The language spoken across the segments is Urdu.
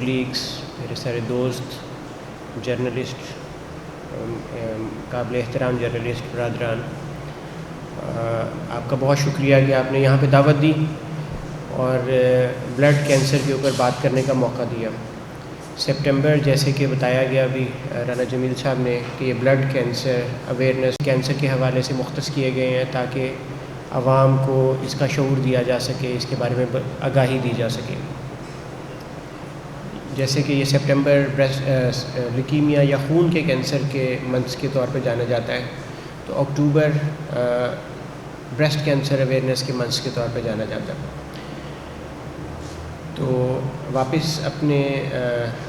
کولیگس، میرے سارے دوست، جرنلسٹ، قابل احترام جرنلسٹ برادران، آپ کا بہت شکریہ کہ آپ نے یہاں پہ دعوت دی اور بلڈ کینسر کے اوپر بات کرنے کا موقع دیا۔ سپٹمبر جیسے کہ بتایا گیا ابھی رانا جمیل صاحب نے کہ یہ بلڈ کینسر اویئرنیس کینسر کے حوالے سے مختص کیے گئے ہیں تاکہ عوام کو اس کا شعور دیا جا سکے، اس کے بارے میں آگاہی دی جا سکے۔ جیسے کہ یہ سپٹمبر لیکیمیا یا خون کے کینسر کے منتھ کے طور پہ جانا جاتا ہے، تو اکتوبر بریسٹ کینسر اویئرنیس کے منتھ کے طور پہ جانا جاتا ہے۔ تو واپس اپنے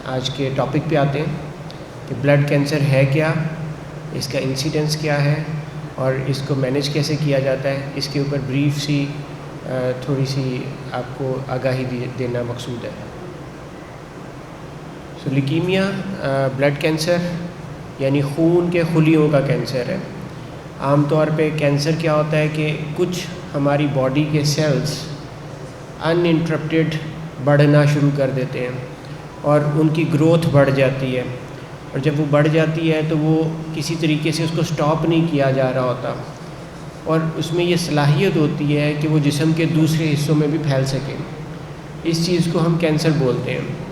آج کے ٹاپک پہ آتے ہیں کہ بلڈ کینسر ہے کیا، اس کا انسیڈنس کیا ہے اور اس کو مینیج کیسے کیا جاتا ہے، اس کے اوپر بریف سی تھوڑی سی آپ کو آگاہی دینا مقصود ہے۔ لیکیمیا بلڈ کینسر یعنی خون کے خلیوں کا کینسر ہے۔ عام طور پہ کینسر کیا ہوتا ہے کہ کچھ ہماری باڈی کے سیلز ان انٹرپٹیڈ بڑھنا شروع کر دیتے ہیں اور ان کی گروتھ بڑھ جاتی ہے، اور جب وہ بڑھ جاتی ہے تو وہ کسی طریقے سے اس کو سٹاپ نہیں کیا جا رہا ہوتا، اور اس میں یہ صلاحیت ہوتی ہے کہ وہ جسم کے دوسرے حصوں میں بھی پھیل سکے۔ اس چیز کو ہم کینسر بولتے ہیں۔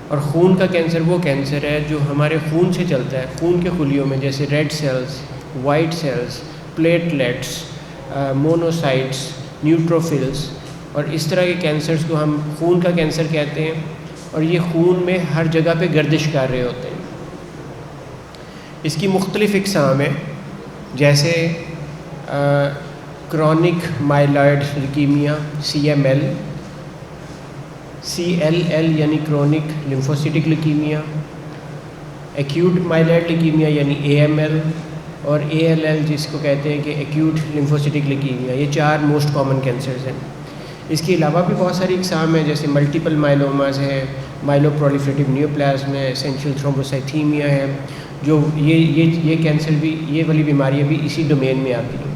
اور خون کا کینسر وہ کینسر ہے جو ہمارے خون سے چلتا ہے، خون کے خلیوں میں، جیسے red cells, white cells, platelets, monocytes, neutrophils, اور اس طرح کے کینسرز کو ہم خون کا کینسر کہتے ہیں، اور یہ خون میں ہر جگہ پہ گردش کر رہے ہوتے ہیں۔ اس کی مختلف اقسام ہیں، جیسے کرونک مائلائڈ لیکیمیا CML، CLL یعنی کرونک لیمفوسیٹک لیکیمیا، ایکیوٹ مائلائڈ لیکیمیا یعنی AML، اور ALL جس کو کہتے ہیں کہ ایکیوٹ لیمفوسیٹک لیکیمیا۔ یہ 4 موسٹ کامن کینسرز ہیں۔ اس کے علاوہ بھی بہت ساری اقسام ہیں، جیسے ملٹیپل مائلوماز ہے، مائلو پرولیفریٹیو نیوپلازم ہے، اسینشیل تھرومبوسائتھیمیا ہے، جو یہ کینسر بھی، یہ والی بیماریاں بھی اسی ڈومین میں آتی ہیں۔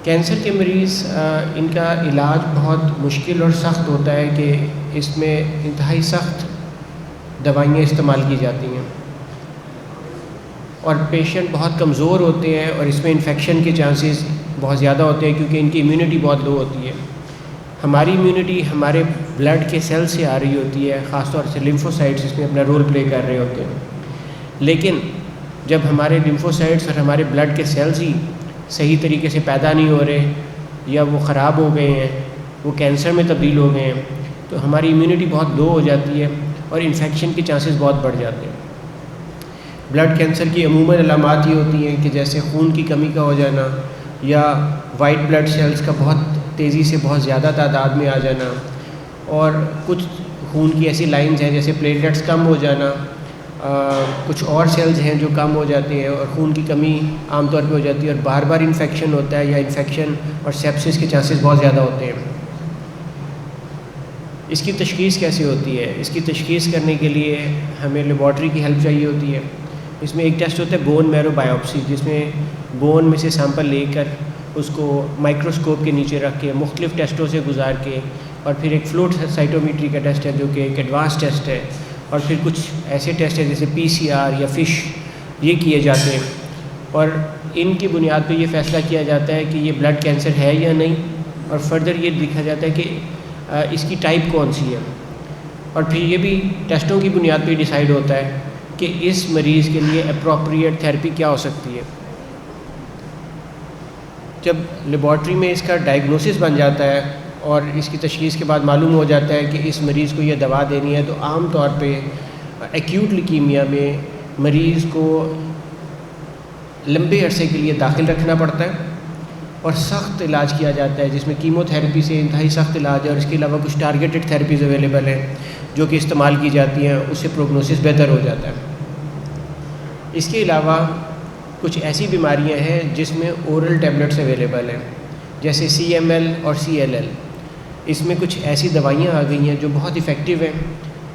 کینسر کے مریض ان کا علاج بہت مشکل اور سخت ہوتا ہے کہ اس میں انتہائی سخت دوائیاں استعمال کی جاتی ہیں، اور پیشنٹ بہت کمزور ہوتے ہیں، اور اس میں انفیکشن کے چانسز بہت زیادہ ہوتے ہیں کیونکہ ان کی امیونٹی بہت لو ہوتی ہے۔ ہماری امیونٹی ہمارے بلڈ کے سیل سے آ رہی ہوتی ہے، خاص طور سے لیمفوسائٹس اس میں اپنا رول پلے کر رہے ہوتے ہیں، لیکن جب ہمارے لیمفوسائٹس اور ہمارے بلڈ کے سیلز ہی صحیح طریقے سے پیدا نہیں ہو رہے، یا وہ خراب ہو گئے ہیں، وہ کینسر میں تبدیل ہو گئے ہیں، تو ہماری امیونٹی بہت لو ہو جاتی ہے اور انفیکشن کے چانسز بہت بڑھ جاتے ہیں۔ بلڈ کینسر کی عموماً علامات یہ ہوتی ہیں کہ جیسے خون کی کمی کا ہو جانا، یا وائٹ بلڈ سیلز کا بہت تیزی سے بہت زیادہ تعداد میں آ جانا، اور کچھ خون کی ایسی لائنز ہیں جیسے پلیٹلیٹس کم ہو جانا، کچھ اور سیلز ہیں جو کم ہو جاتے ہیں، اور خون کی کمی عام طور پہ ہو جاتی ہے، اور بار بار انفیکشن ہوتا ہے، یا انفیکشن اور سیپسس کے چانسز بہت زیادہ ہوتے ہیں۔ اس کی تشخیص کیسے ہوتی ہے؟ اس کی تشخیص کرنے کے لیے ہمیں لیبارٹری کی ہیلپ چاہیے ہوتی ہے۔ اس میں ایک ٹیسٹ ہوتا ہے بون میرو بایوپسی، جس میں بون میں سے سیمپل لے کر اس کو مائکروسکوپ کے نیچے رکھ کے مختلف ٹیسٹوں سے گزار کے، اور پھر ایک فلو سائٹومیٹری کا ٹیسٹ ہے جو کہ ایک ایڈوانس ٹیسٹ ہے، اور پھر کچھ ایسے ٹیسٹ ہیں جیسے PCR یا فش، یہ کیے جاتے ہیں، اور ان کی بنیاد پہ یہ فیصلہ کیا جاتا ہے کہ یہ بلڈ کینسر ہے یا نہیں، اور فردر یہ دیکھا جاتا ہے کہ اس کی ٹائپ کون سی ہے، اور پھر یہ بھی ٹیسٹوں کی بنیاد پہ ڈیسائیڈ ہوتا ہے کہ اس مریض کے لیے اپروپریٹ تھیراپی کیا ہو سکتی ہے۔ جب لیبارٹری میں اس کا ڈائگنوسس بن جاتا ہے اور اس کی تشخیص کے بعد معلوم ہو جاتا ہے کہ اس مریض کو یہ دوا دینی ہے، تو عام طور پہ ایکیوٹ لیکیمیا میں مریض کو لمبے عرصے کے لیے داخل رکھنا پڑتا ہے، اور سخت علاج کیا جاتا ہے جس میں کیمو تھراپی سے انتہائی سخت علاج ہے، اور اس کے علاوہ کچھ ٹارگیٹڈ تھراپیز اویلیبل ہیں جو کہ استعمال کی جاتی ہیں، اس سے پروگنوسس بہتر ہو جاتا ہے۔ اس کے علاوہ کچھ ایسی بیماریاں ہیں جس میں اورل ٹیبلٹس اویلیبل ہیں، جیسے CML اور CLL۔ اس میں کچھ ایسی دوائیاں آ گئی ہیں جو بہت افیکٹو ہیں،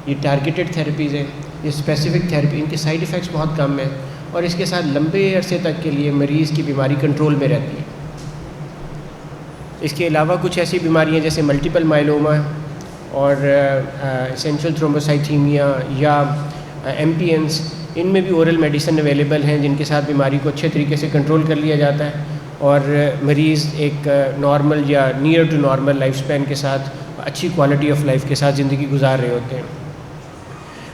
یہ ٹارگیٹڈ تھراپیز ہیں، یہ اسپیسیفک تھراپی، ان کے سائیڈ ایفیکٹس بہت کم ہیں، اور اس کے ساتھ لمبے عرصے تک کے لیے مریض کی بیماری کنٹرول میں رہتی ہے۔ اس کے علاوہ کچھ ایسی بیماریاں جیسے ملٹیپل مائلوما، اور اسینشل تھرومبوسائتھیمیا یا MPNs، ان میں بھی اورل میڈیسن اویلیبل ہیں جن کے ساتھ بیماری کو اچھے طریقے سے کنٹرول کر لیا جاتا ہے اور مریض ایک نارمل یا نیئر ٹو نارمل لائف سپین کے ساتھ اچھی کوالٹی آف لائف کے ساتھ زندگی گزار رہے ہوتے ہیں۔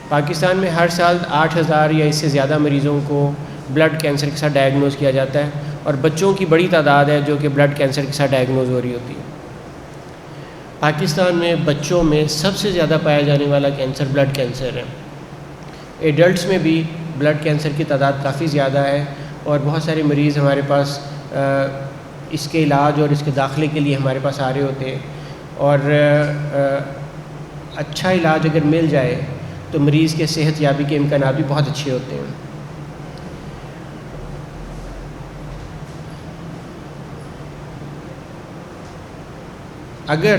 پاکستان میں ہر سال 8,000 یا اس سے زیادہ مریضوں کو بلڈ کینسر کے ساتھ ڈائگنوز کیا جاتا ہے، اور بچوں کی بڑی تعداد ہے جو کہ بلڈ کینسر کے ساتھ ڈائگنوز ہو رہی ہوتی ہے۔ پاکستان میں بچوں میں سب سے زیادہ پایا جانے والا کینسر بلڈ کینسر ہے۔ ایڈلٹس میں بھی بلڈ کینسر کی تعداد کافی زیادہ ہے، اور بہت سارے مریض ہمارے پاس اس کے علاج اور اس کے داخلے کے لیے ہمارے پاس آ رہے ہوتے ہیں، اور اچھا علاج اگر مل جائے تو مریض کے صحت یابی کے امکانات بھی بہت اچھے ہوتے ہیں۔ اگر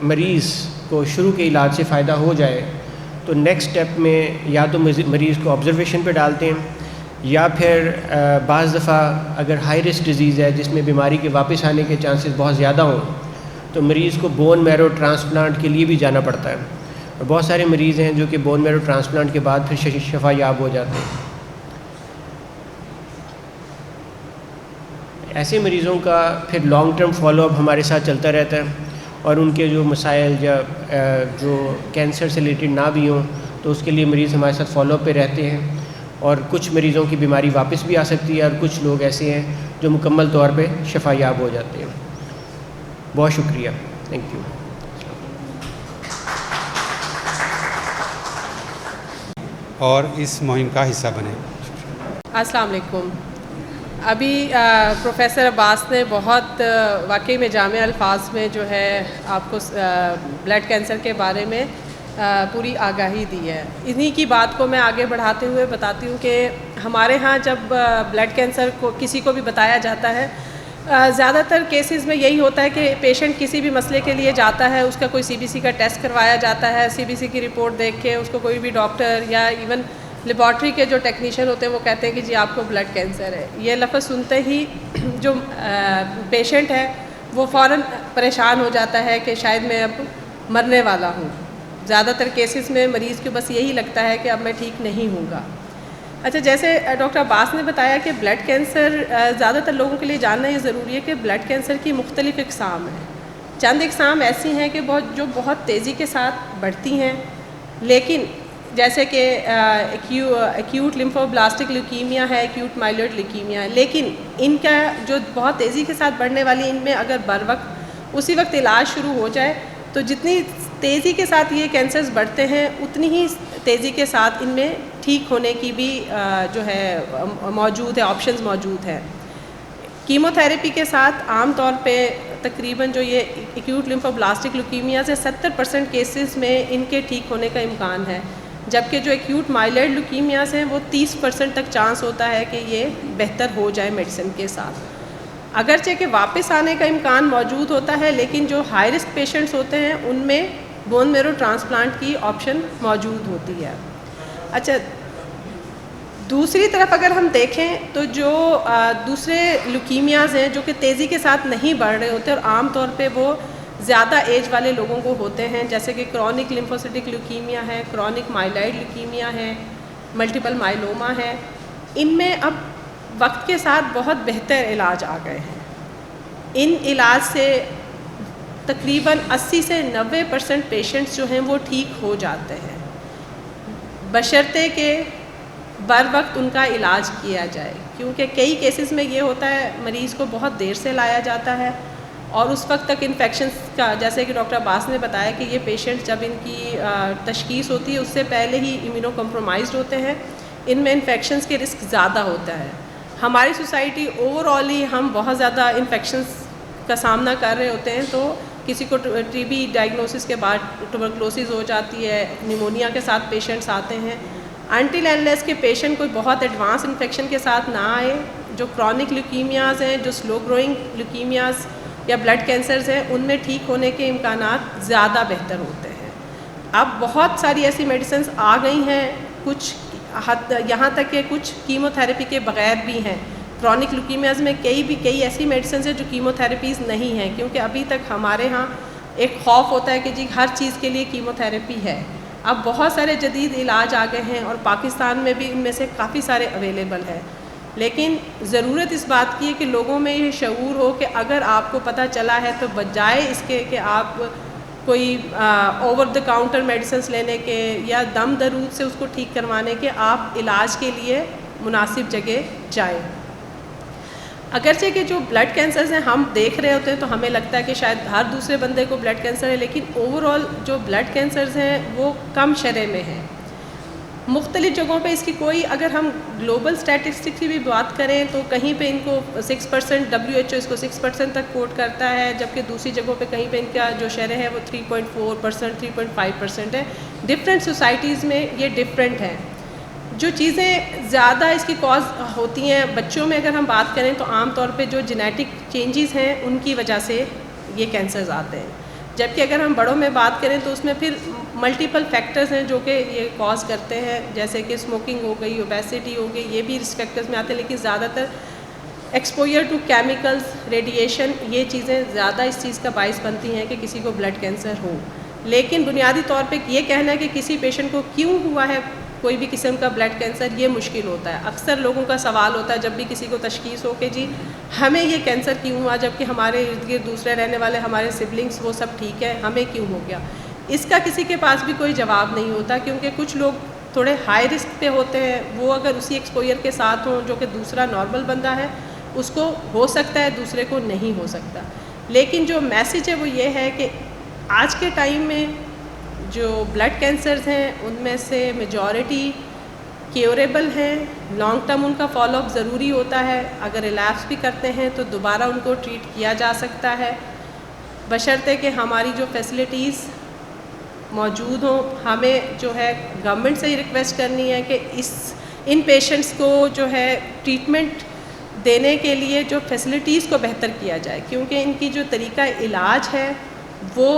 مریض کو شروع کے علاج سے فائدہ ہو جائے تو نیکسٹ اسٹیپ میں یا تو مریض کو آبزرویشن پہ ڈالتے ہیں، یا پھر بعض دفعہ اگر ہائی رسک ڈیزیز ہے جس میں بیماری کے واپس آنے کے چانسز بہت زیادہ ہوں تو مریض کو بون میرو ٹرانسپلانٹ کے لیے بھی جانا پڑتا ہے، اور بہت سارے مریض ہیں جو کہ بون میرو ٹرانسپلانٹ کے بعد پھر شفا یاب ہو جاتے ہیں۔ ایسے مریضوں کا پھر لانگ ٹرم فالو اپ ہمارے ساتھ چلتا رہتا ہے، اور ان کے جو مسائل یا جو کینسر سے ریلیٹڈ نہ بھی ہوں تو اس کے لیے مریض ہمارے ساتھ فالو اپ پہ رہتے ہیں، اور کچھ مریضوں کی بیماری واپس بھی آ سکتی ہے، اور کچھ لوگ ایسے ہیں جو مکمل طور پہ شفا یاب ہو جاتے ہیں۔ بہت شکریہ، تھینک یو۔ اور اس مہم کا حصہ بنیں۔ السلام علیکم۔ ابھی پروفیسر عباس نے بہت واقعی میں جامع الفاظ میں جو ہے آپ کو بلڈ کینسر کے بارے میں پوری آگاہی دی ہے۔ انہی کی بات کو میں آگے بڑھاتے ہوئے بتاتی ہوں کہ ہمارے ہاں جب بلڈ کینسر کو کسی کو بھی بتایا جاتا ہے، زیادہ تر کیسز میں یہی ہوتا ہے کہ پیشنٹ کسی بھی مسئلے کے لیے جاتا ہے، اس کا کوئی CBC کا ٹیسٹ کروایا جاتا ہے، CBC کی رپورٹ دیکھ کے اس کو کوئی بھی ڈاکٹر یا ایون لیبارٹری کے جو ٹیکنیشین ہوتے ہیں وہ کہتے ہیں کہ جی آپ کو بلڈ کینسر ہے۔ یہ لفظ سنتے ہی جو پیشنٹ ہے وہ فوراً پریشان ہو جاتا ہے کہ شاید میں اب مرنے والا ہوں۔ زیادہ تر کیسز میں مریض کو بس یہی لگتا ہے کہ اب میں ٹھیک نہیں ہوں گا۔ اچھا، جیسے ڈاکٹر عباس نے بتایا کہ بلڈ کینسر زیادہ تر لوگوں کے لیے جاننا یہ ضروری ہے کہ بلڈ کینسر کی مختلف اقسام ہیں۔ چند اقسام ایسی ہیں کہ بہت تیزی کے ساتھ بڑھتی ہیں، لیکن جیسے کہ ایکیوٹ لیمفوبلاسٹک لیوکیمیا ہے، ایکیوٹ مائلوئڈ لیوکیمیا ہے، لیکن ان کا جو بہت تیزی کے ساتھ بڑھنے والی، ان میں اگر بروقت اسی وقت علاج شروع ہو جائے تو جتنی تیزی کے ساتھ یہ کینسرز بڑھتے ہیں اتنی ہی تیزی کے ساتھ ان میں ٹھیک ہونے کی بھی جو ہے موجود ہے، آپشنز موجود ہیں۔ کیمو تھیراپی کے ساتھ عام طور پہ تقریباً جو یہ ایکیوٹ لیمفوبلاسٹک لیوکیمیا سے 70% کیسز میں ان کے ٹھیک ہونے کا امکان ہے، جبکہ جو ایکیوٹ مائلوئڈ لیوکیمیاز ہیں وہ 30% تک چانس ہوتا ہے کہ یہ بہتر ہو جائے میڈیسن کے ساتھ، اگرچہ کہ واپس آنے کا امکان موجود ہوتا ہے، لیکن جو ہائی رسک پیشنٹس ہوتے ہیں ان میں بون میرو ٹرانسپلانٹ کی آپشن موجود ہوتی ہے۔ اچھا، دوسری طرف اگر ہم دیکھیں تو جو دوسرے لیوکیمیاز ہیں جو کہ تیزی کے ساتھ نہیں بڑھ رہے ہوتے اور عام طور پہ وہ زیادہ ایج والے لوگوں کو ہوتے ہیں، جیسے کہ کرونک لیمفوسائٹک لیوکیمیا ہے، کرونک مائلائڈ لیوکیمیا ہے، ملٹیپل مائلوما ہے، ان میں اب وقت کے ساتھ بہت بہتر علاج آ گئے ہیں۔ ان علاج سے تقریباً 80 سے 90% پیشنٹس جو ہیں وہ ٹھیک ہو جاتے ہیں، بشرطے کہ بر وقت ان کا علاج کیا جائے، کیونکہ کئی کیسز میں یہ ہوتا ہے مریض کو بہت دیر سے لایا جاتا ہے اور اس وقت تک انفیکشنز کا، جیسے کہ ڈاکٹر عباس نے بتایا کہ یہ پیشنٹ جب ان کی تشخیص ہوتی ہے اس سے پہلے ہی امیونو کمپرومائزڈ ہوتے ہیں، ان میں انفیکشنز کے رسک زیادہ ہوتا ہے۔ ہماری سوسائٹی اوور آل ہی ہم بہت زیادہ انفیکشنز کا سامنا کر رہے ہوتے ہیں، تو کسی کو TB ڈائگنوسس کے بعد ٹوبرکلوسس ہو جاتی ہے، نیمونیا کے ساتھ پیشنٹس آتے ہیں، انٹل اینلیس کے پیشنٹ کوئی بہت ایڈوانس انفیکشن کے ساتھ نہ آئے، جو کرونک لیوکیمیاز ہیں، جو سلو گروئنگ لیوکیمیاز یا بلڈ کینسرز ہیں، ان میں ٹھیک ہونے کے امکانات زیادہ بہتر ہوتے ہیں۔ اب بہت ساری ایسی میڈیسنز آ گئی ہیں، کچھ یہاں تک کہ کچھ کیمو تھراپی کے بغیر بھی ہیں۔ کرونک لیوکیمیاز میں کئی ایسی میڈیسنز ہیں جو کیمو تھراپیز نہیں ہیں، کیونکہ ابھی تک ہمارے ہاں ایک خوف ہوتا ہے کہ جی ہر چیز کے لیے کیمو تھراپی ہے. اب بہت سارے جدید علاج آ گئے ہیں اور پاکستان میں بھی ان میں سے کافی سارے اویلیبل ہیں, لیکن ضرورت اس بات کی ہے کہ لوگوں میں یہ شعور ہو کہ اگر آپ کو پتہ چلا ہے تو بجائے اس کے کہ آپ کوئی اوور دا کاؤنٹر میڈیسنس لینے کے یا دم درود سے اس کو ٹھیک کروانے کے, آپ علاج کے لیے مناسب جگہ جائیں. اگرچہ کہ جو بلڈ کینسرز ہیں ہم دیکھ رہے ہوتے ہیں تو ہمیں لگتا ہے کہ شاید ہر دوسرے بندے کو بلڈ کینسر ہے, لیکن اوور آل جو بلڈ کینسرز ہیں وہ کم شرح میں ہیں. مختلف جگہوں پہ اس کی کوئی, اگر ہم گلوبل اسٹیٹسٹکس کی بھی بات کریں تو کہیں پہ ان کو 6%, WHO اس کو 6% تک کوٹ کرتا ہے, جبکہ دوسری جگہوں پہ کہیں پہ ان کا جو شرح ہے وہ 3.4%, 3.5% ہے. ڈفرینٹ سوسائٹیز میں یہ ڈفرینٹ ہیں. جو چیزیں زیادہ اس کی کاز ہوتی ہیں بچوں میں اگر ہم بات کریں تو عام طور پہ جو جینیٹک چینجز ہیں ان کی وجہ سے یہ کینسرز آتے ہیں, جبکہ اگر ہم بڑوں میں بات کریں تو اس میں پھر ملٹیپل فیکٹرز ہیں جو کہ یہ کاز کرتے ہیں, جیسے کہ اسموکنگ ہو گئی, اوبیسٹی ہو گئی, یہ بھی رسک فیکٹرز میں آتے ہیں. لیکن زیادہ تر ایکسپوجر ٹو کیمیکلز, ریڈیشن, یہ چیزیں زیادہ اس چیز کا باعث بنتی ہیں کہ کسی کو بلڈ کینسر ہو. لیکن بنیادی طور پہ یہ کہنا ہے کہ کسی پیشنٹ کو کیوں ہوا ہے کوئی بھی قسم کا بلڈ کینسر, یہ مشکل ہوتا ہے. اکثر لوگوں کا سوال ہوتا ہے جب بھی کسی کو تشخیص ہو کہ جی ہمیں یہ کینسر کیوں ہوا, جبکہ ہمارے ارد گرد دوسرے رہنے والے ہمارے سبلنگس وہ سب ٹھیک ہے, ہمیں کیوں ہو گیا. اس کا کسی کے پاس بھی کوئی جواب نہیں ہوتا, کیونکہ کچھ لوگ تھوڑے ہائی رسک پہ ہوتے ہیں, وہ اگر اسی ایکسپوجر کے ساتھ ہوں جو کہ دوسرا نارمل بندہ ہے اس کو ہو سکتا ہے, دوسرے کو نہیں ہو سکتا. لیکن جو میسیج ہے وہ یہ ہے کہ آج کے ٹائم میں جو بلڈ کینسرز ہیں ان میں سے میجورٹی کیوریبل ہیں. لانگ ٹرم ان کا فالو اپ ضروری ہوتا ہے, اگر ریلیپس بھی کرتے ہیں تو دوبارہ ان کو ٹریٹ کیا جا سکتا ہے, بشرطے کہ ہماری جو فیسلٹیز موجود ہوں. ہمیں جو ہے گورنمنٹ سے یہ ریکویسٹ کرنی ہے کہ ان پیشنٹس کو جو ہے ٹریٹمنٹ دینے کے لیے جو فیسلٹیز کو بہتر کیا جائے, کیونکہ ان کی جو طریقہ علاج ہے وہ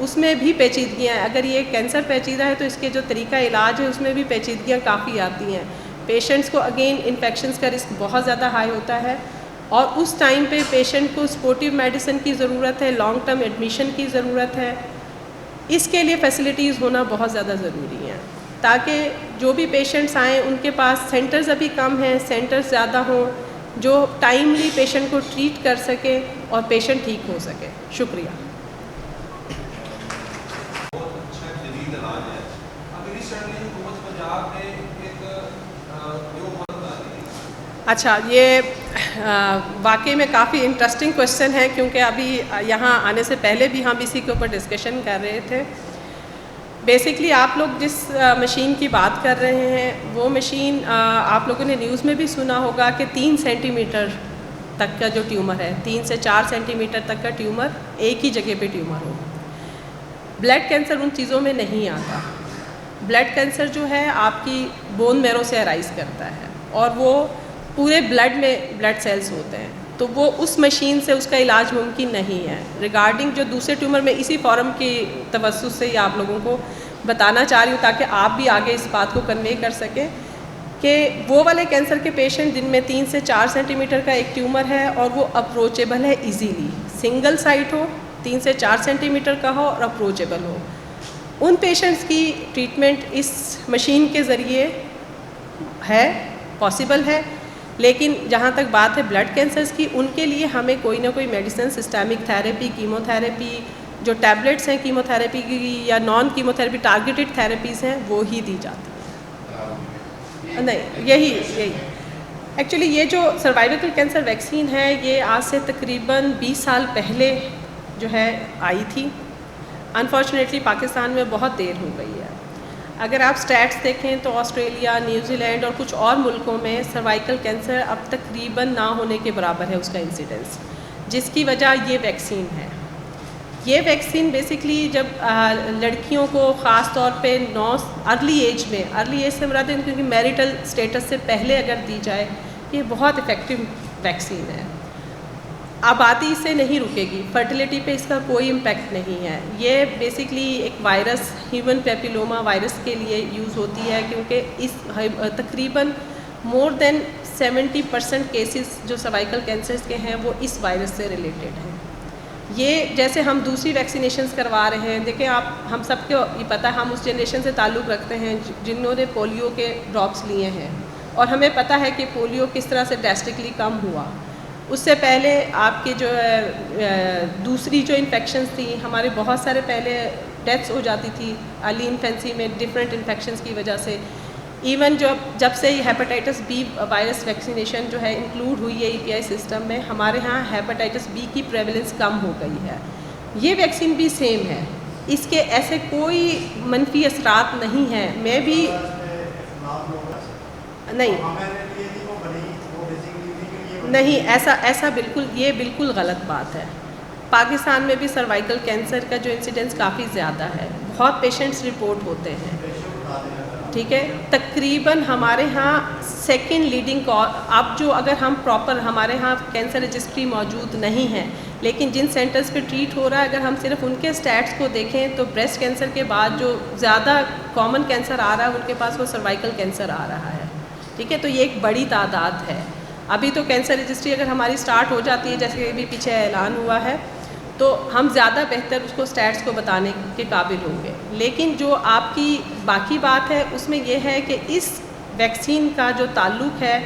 اس میں بھی پیچیدگیاں ہیں. اگر یہ کینسر پیچیدہ ہے تو اس کے جو طریقہ علاج ہے اس میں بھی پیچیدگیاں کافی آتی ہیں. پیشنٹس کو اگین انفیکشنز کا رسک بہت زیادہ ہائی ہوتا ہے, اور اس ٹائم پہ پیشنٹ کو سپورٹیو میڈیسن کی ضرورت ہے, لانگ ٹرم ایڈمیشن کی ضرورت ہے. اس کے لیے فیسلٹیز ہونا بہت زیادہ ضروری ہیں تاکہ جو بھی پیشنٹس آئیں ان کے پاس سینٹرز ابھی کم ہیں, سینٹرز زیادہ ہوں جو ٹائملی پیشنٹ کو ٹریٹ کر سکے اور پیشنٹ ٹھیک ہو سکے. شکریہ. اچھا, یہ واقعی میں کافی انٹرسٹنگ کویشچن ہے, کیونکہ ابھی یہاں آنے سے پہلے بھی ہم اسی کے اوپر ڈسکشن کر رہے تھے. بیسکلی آپ لوگ جس مشین کی بات کر رہے ہیں وہ مشین آپ لوگوں نے نیوز میں بھی سنا ہوگا کہ 3 سینٹی میٹر تک کا جو ٹیومر ہے, 3 سے 4 سینٹی میٹر تک کا ٹیومر, ایک ہی جگہ پہ ٹیومر ہو. بلڈ کینسر ان چیزوں میں نہیں آتا. بلڈ کینسر جو ہے آپ کی بون میرو سے ارائز کرتا ہے, اور وہ پورے بلڈ میں بلڈ سیلز ہوتے ہیں, تو وہ اس مشین سے اس کا علاج ممکن نہیں ہے. ریگارڈنگ جو دوسرے ٹیومر میں اسی فورم کی توسط سے یہ آپ لوگوں کو بتانا چاہ رہی ہوں تاکہ آپ بھی آگے اس بات کو کنوے کر سکیں کہ وہ والے کینسر کے پیشنٹ جن میں 3 سے 4 سینٹی میٹر کا ایک ٹیومر ہے اور وہ اپروچیبل ہے ایزیلی, سنگل سائٹ ہو, 3 سے 4 سینٹی میٹر کا ہو اور اپروچیبل ہو, ان پیشنٹس کی ٹریٹمنٹ اس مشین کے ذریعے ہے, پاسبل ہے. لیکن جہاں تک بات ہے بلڈ کینسرز کی, ان کے لیے ہمیں کوئی نہ کوئی medicine, systemic therapy, chemo therapy, جو ٹیبلٹس ہیں کیمو تھراپی کی یا naan chemo therapy targeted therapies ہیں وہ ہی دی جاتی ہیں. نہیں, یہی ایکچولی یہ جو سروائیول کینسر ویکسین ہے یہ آج سے تقریباً 20 سال پہلے جو ہے آئی تھی. انفارچونیٹلی پاکستان میں بہت دیر ہو گئی ہے. اگر آپ سٹیٹس دیکھیں تو آسٹریلیا, نیوزی لینڈ اور کچھ اور ملکوں میں سروائیکل کینسر اب تقریباً نہ ہونے کے برابر ہے اس کا انسیڈنس, جس کی وجہ یہ ویکسین ہے. یہ ویکسین بیسکلی جب لڑکیوں کو خاص طور پہ ارلی ایج سے مراد ہے کیونکہ میریٹل سٹیٹس سے پہلے اگر دی جائے, یہ بہت افیکٹو ویکسین ہے. آبادی سے نہیں رکے گی, فرٹیلیٹی پہ اس کا کوئی امپیکٹ نہیں ہے. یہ بیسکلی ایک وائرس, ہیومن پیپیلوما وائرس کے لیے یوز ہوتی ہے, کیونکہ اس تقریباً مور دین 70% کیسز جو سروائیکل کینسرز کے ہیں وہ اس وائرس سے ریلیٹڈ ہیں. یہ جیسے ہم دوسری ویکسینیشنز کروا رہے ہیں، دیکھیں آپ، ہم سب کو یہ پتہ ہے، ہم اس جنریشن سے تعلق رکھتے ہیں جنہوں نے پولیو کے ڈراپس لیے ہیں، اور ہمیں پتہ ہے کہ پولیو کس طرح سے ڈراسٹکلی کم ہوا. اس سے پہلے آپ کے جو ہے دوسری جو انفیکشنز تھیں، ہمارے بہت سارے پہلے ڈیتھس ہو جاتی تھی ارلی انفینسی میں ڈفرینٹ انفیکشنز کی وجہ سے. ایون جب سے یہ ہیپاٹائٹس بی وائرس ویکسینیشن جو ہے انکلوڈ ہوئی ہے EPI سسٹم میں، ہمارے ہاں ہیپاٹائٹس بی کی پریولنس کم ہو گئی ہے. یہ ویکسین بھی سیم ہے، اس کے ایسے کوئی منفی اثرات نہیں ہیں. میں بھی نہیں ایسا بالکل، یہ بالکل غلط بات ہے. پاکستان میں بھی سروائیکل کینسر کا جو انسیڈنس کافی زیادہ ہے، بہت پیشنٹس رپورٹ ہوتے ہیں. ٹھیک ہے، تقریباً ہمارے ہاں سیکنڈ لیڈنگ اب جو اگر ہم پراپر، ہمارے ہاں کینسر رجسٹری موجود نہیں ہے، لیکن جن سینٹرز پہ ٹریٹ ہو رہا ہے، اگر ہم صرف ان کے سٹیٹس کو دیکھیں تو بریسٹ کینسر کے بعد جو زیادہ کامن کینسر آ رہا ہے ان کے پاس وہ سروائیکل کینسر آ رہا ہے. ٹھیک ہے، تو یہ ایک بڑی تعداد ہے. ابھی تو کینسر رجسٹری اگر ہماری سٹارٹ ہو جاتی ہے، جیسے کہ ابھی پیچھے اعلان ہوا ہے، تو ہم زیادہ بہتر اس کو سٹیٹس کو بتانے کے قابل ہوں گے. لیکن جو آپ کی باقی بات ہے اس میں یہ ہے کہ اس ویکسین کا جو تعلق ہے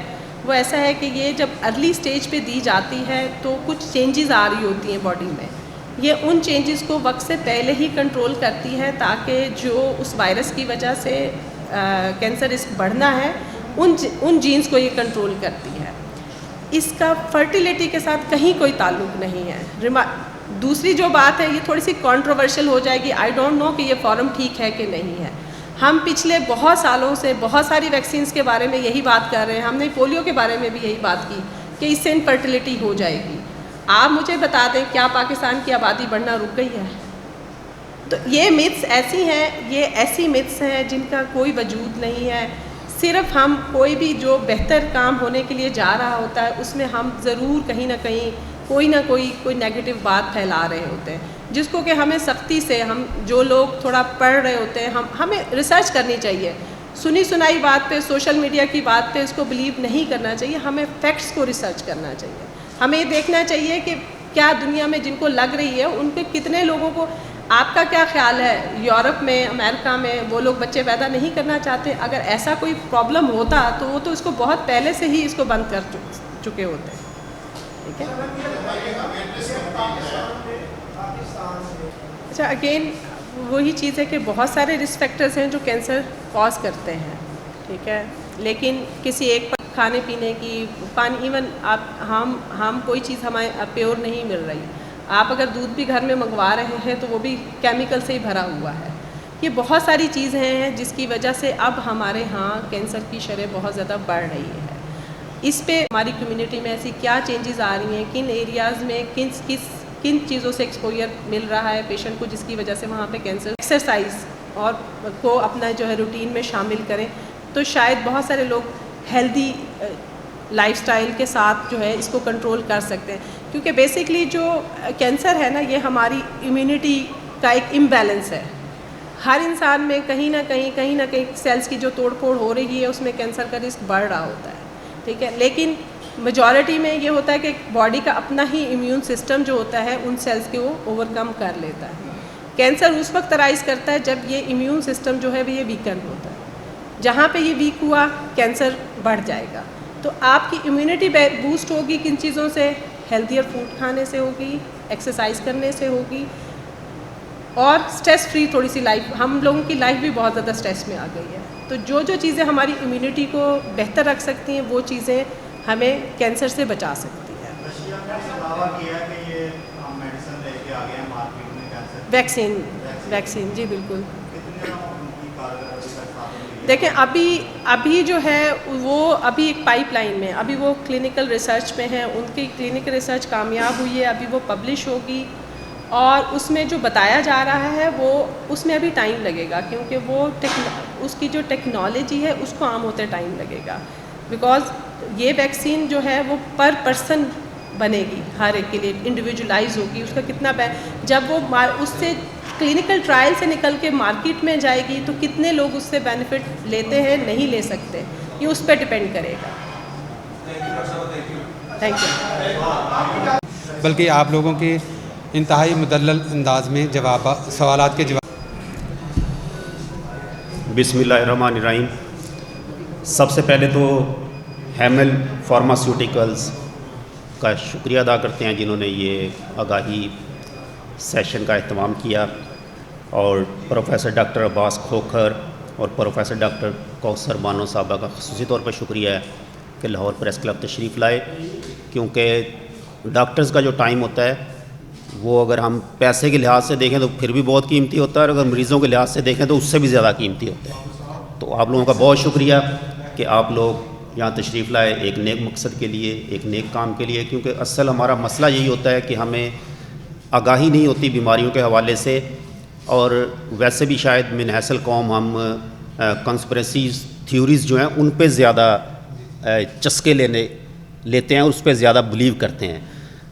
وہ ایسا ہے کہ یہ جب ارلی سٹیج پہ دی جاتی ہے تو کچھ چینجز آ رہی ہوتی ہیں باڈی میں. یہ ان چینجز کو وقت سے پہلے ہی کنٹرول کرتی ہے تاکہ جو اس وائرس کی وجہ سے کینسر رسک بڑھنا ہے ان جینز کو یہ کنٹرول کرتی ہے. اس کا فرٹیلیٹی کے ساتھ کہیں کوئی تعلق نہیں ہے. دوسری جو بات ہے یہ تھوڑی سی کنٹروورشل ہو جائے گی، آئی ڈونٹ نو کہ یہ فارم ٹھیک ہے کہ نہیں ہے. ہم پچھلے بہت سالوں سے بہت ساری ویکسینز کے بارے میں یہی بات کر رہے ہیں. ہم نے پولیو کے بارے میں بھی یہی بات کی کہ اس سے انفرٹیلیٹی ہو جائے گی. آپ مجھے بتا دیں کیا پاکستان کی آبادی بڑھنا رک گئی ہے؟ تو یہ متس ایسی ہیں، یہ ایسی متس ہیں جن کا کوئی وجود نہیں ہے. صرف ہم کوئی بھی جو بہتر کام ہونے کے لیے جا رہا ہوتا ہے اس میں ہم ضرور کہیں نہ کہیں کوئی نہ کوئی نیگیٹو بات پھیلا رہے ہوتے ہیں، جس کو کہ ہمیں سختی سے، ہم جو لوگ تھوڑا پڑھ رہے ہوتے ہیں، ہمیں ریسرچ کرنی چاہیے. سنی سنائی بات پہ، سوشل میڈیا کی بات پہ اس کو بلیو نہیں کرنا چاہیے. ہمیں فیکٹس کو ریسرچ کرنا چاہیے. ہمیں یہ دیکھنا چاہیے کہ کیا دنیا میں جن کو لگ رہی ہے ان کے کتنے لوگوں کو. آپ کا کیا خیال ہے یورپ میں، امریکہ میں وہ لوگ بچے پیدا نہیں کرنا چاہتے؟ اگر ایسا کوئی پرابلم ہوتا تو وہ تو اس کو بہت پہلے سے ہی اس کو بند کر چکے ہوتے ہیں. ٹھیک ہے. اچھا، اگین وہی چیز ہے کہ بہت سارے رسک فیکٹرز ہیں جو کینسر کاز کرتے ہیں. ٹھیک ہے، لیکن کسی ایک پر کھانے پینے کی، پانی، ایون ہم کوئی چیز ہمیں پیور نہیں مل رہی. آپ اگر دودھ بھی گھر میں منگوا رہے ہیں تو وہ بھی کیمیکل سے ہی بھرا ہوا ہے. یہ بہت ساری چیزیں ہیں جس کی وجہ سے اب ہمارے ہاں کینسر کی شرح بہت زیادہ بڑھ رہی ہے. اس پہ ہماری کمیونٹی میں ایسی کیا چینجز آ رہی ہیں، کن ایریاز میں کن چیزوں سے ایکسپوجر مل رہا ہے پیشنٹ کو جس کی وجہ سے وہاں پہ کینسر. ایکسرسائز اور کو اپنا جو ہے روٹین میں شامل کریں تو شاید بہت سارے لوگ ہیلدی لائف سٹائل کے ساتھ جو ہے اس کو کنٹرول کر سکتے ہیں. کیونکہ بیسکلی جو کینسر ہے نا، یہ ہماری امیونٹی کا ایک امبیلنس ہے. ہر انسان میں کہیں نہ کہیں سیلز کی جو توڑ پھوڑ ہو رہی ہے اس میں کینسر کا رسک بڑھ رہا ہوتا ہے. ٹھیک ہے، لیکن میجورٹی میں یہ ہوتا ہے کہ باڈی کا اپنا ہی امیون سسٹم جو ہوتا ہے ان سیلز کو وہ اوور کم کر لیتا ہے. کینسر اس وقت رائز کرتا ہے جب یہ امیون سسٹم جو ہے یہ ویکن ہوتا ہے. جہاں پہ یہ ویک ہوا کینسر بڑھ جائے گا. تو آپ کی امیونٹی بوسٹ ہوگی کن چیزوں سے؟ ہیلدیئر فوڈ کھانے سے ہوگی، ایکسرسائز کرنے سے ہوگی، اور اسٹریس فری تھوڑی سی لائف. ہم لوگوں کی لائف بھی بہت زیادہ اسٹریس میں آ گئی ہے. تو جو چیزیں ہماری امیونٹی کو بہتر رکھ سکتی ہیں وہ چیزیں ہمیں کینسر سے بچا سکتی ہیں. ویکسین جی بالکل. دیکھیں ابھی جو ہے وہ ابھی ایک پائپ لائن میں، ابھی وہ کلینکل ریسرچ میں ہیں. ان کی کلینکل ریسرچ کامیاب ہوئی ہے، ابھی وہ پبلش ہوگی، اور اس میں جو بتایا جا رہا ہے وہ اس میں ابھی ٹائم لگے گا، کیونکہ وہ اس کی جو ٹیکنالوجی ہے اس کو عام ہوتے ٹائم لگے گا. بیکاز یہ ویکسین جو ہے وہ پر پرسن بنے گی، ہر ایک کے لیے انڈیویجولائز ہوگی. اس کا کتنا جب وہ اس سے کلینکل ٹرائل سے نکل کے مارکیٹ میں جائے گی تو کتنے لوگ اس سے بینیفٹ لیتے ہیں، نہیں لے سکتے، یہ اس پہ ڈپینڈ کرے گا. Thank you. بلکہ آپ لوگوں کی انتہائی مدلل انداز میں سوالات کے جواب. بسم اللہ الرحمن الرحیم. سب سے پہلے تو ہیمل فارماسیوٹیکلز کا شکریہ ادا کرتے ہیں جنہوں نے یہ آگاہی سیشن کا اہتمام کیا، اور پروفیسر ڈاکٹر عباس کھوکھر اور پروفیسر ڈاکٹر کوثر بانو صاحبہ کا خصوصی طور پر شکریہ ہے کہ لاہور پریس کلب تشریف لائے، کیونکہ ڈاکٹرز کا جو ٹائم ہوتا ہے وہ اگر ہم پیسے کے لحاظ سے دیکھیں تو پھر بھی بہت قیمتی ہوتا ہے، اور اگر مریضوں کے لحاظ سے دیکھیں تو اس سے بھی زیادہ قیمتی ہوتا ہے. تو آپ لوگوں کا بہت شکریہ کہ آپ لوگ یہاں تشریف لائے ایک نیک مقصد کے لیے، ایک نیک کام کے لیے، کیونکہ اصل ہمارا مسئلہ یہی ہوتا ہے کہ ہمیں آگاہی نہیں ہوتی بیماریوں کے حوالے سے، اور ویسے بھی شاید من حیث القوم ہم کنسپریسیز تھیوریز جو ہیں ان پہ زیادہ چسکے لیتے ہیں اور اس پہ زیادہ بلیو کرتے ہیں.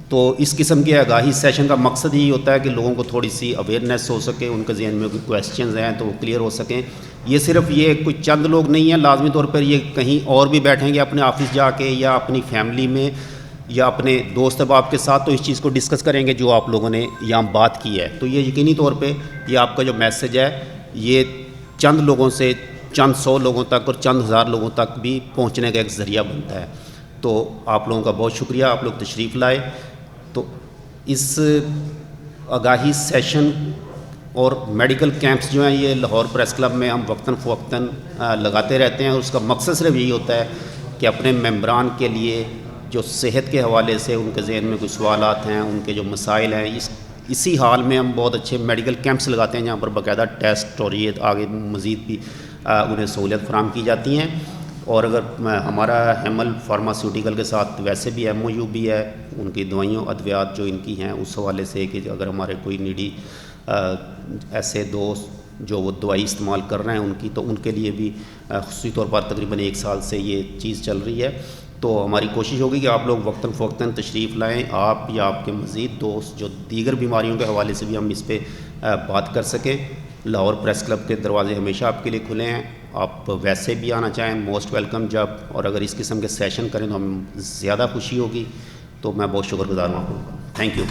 تو اس قسم کے آگاہی سیشن کا مقصد یہی ہوتا ہے کہ لوگوں کو تھوڑی سی اویئرنیس ہو سکے، ان کے ذہن میں کوئی کویسچنز ہیں تو وہ کلیئر ہو سکیں. یہ صرف یہ کوئی چند لوگ نہیں ہیں، لازمی طور پر یہ کہیں اور بھی بیٹھیں گے اپنے آفس جا کے یا اپنی فیملی میں یا اپنے دوست احباب کے ساتھ، تو اس چیز کو ڈسکس کریں گے جو آپ لوگوں نے یہاں بات کی ہے. تو یہ یقینی طور پہ یہ آپ کا جو میسج ہے یہ چند لوگوں سے چند سو لوگوں تک اور چند ہزار لوگوں تک بھی پہنچنے کا ایک ذریعہ بنتا ہے. تو آپ لوگوں کا بہت شکریہ، آپ لوگ تشریف لائے. تو اس آگاہی سیشن اور میڈیکل کیمپس جو ہیں یہ لاہور پریس کلب میں ہم وقتاً فوقتاً لگاتے رہتے ہیں، اور اس کا مقصد صرف یہی ہوتا ہے کہ اپنے ممبران کے لیے جو صحت کے حوالے سے ان کے ذہن میں کوئی سوالات ہیں، ان کے جو مسائل ہیں، اسی حال میں ہم بہت اچھے میڈیکل کیمپس لگاتے ہیں جہاں پر باقاعدہ ٹیسٹ اور یہ آگے مزید بھی انہیں سہولت فراہم کی جاتی ہیں. اور اگر ہمارا ہیمل فارماسیوٹیکل کے ساتھ ویسے بھی ایم او یو بھی ہے، ان کی دوائیوں ادویات جو ان کی ہیں اس حوالے سے کہ اگر ہمارے کوئی نیڈی ایسے دوست جو وہ دوائی استعمال کر رہے ہیں ان کی، تو ان کے لیے بھی خصوصی طور پر تقریباً 1 سال سے یہ چیز چل رہی ہے. تو ہماری کوشش ہوگی کہ آپ لوگ وقتاً فوقتاً تشریف لائیں، آپ یا آپ کے مزید دوست جو دیگر بیماریوں کے حوالے سے بھی ہم اس پہ بات کر سکیں. لاہور پریس کلب کے دروازے ہمیشہ آپ کے لیے کھلے ہیں. آپ ویسے بھی آنا چاہیں موسٹ ویلکم جب، اور اگر اس قسم کے سیشن کریں تو ہمیں زیادہ خوشی ہوگی. تو میں بہت شکر گزار ہوں آپ لوگوں کا. Thank you.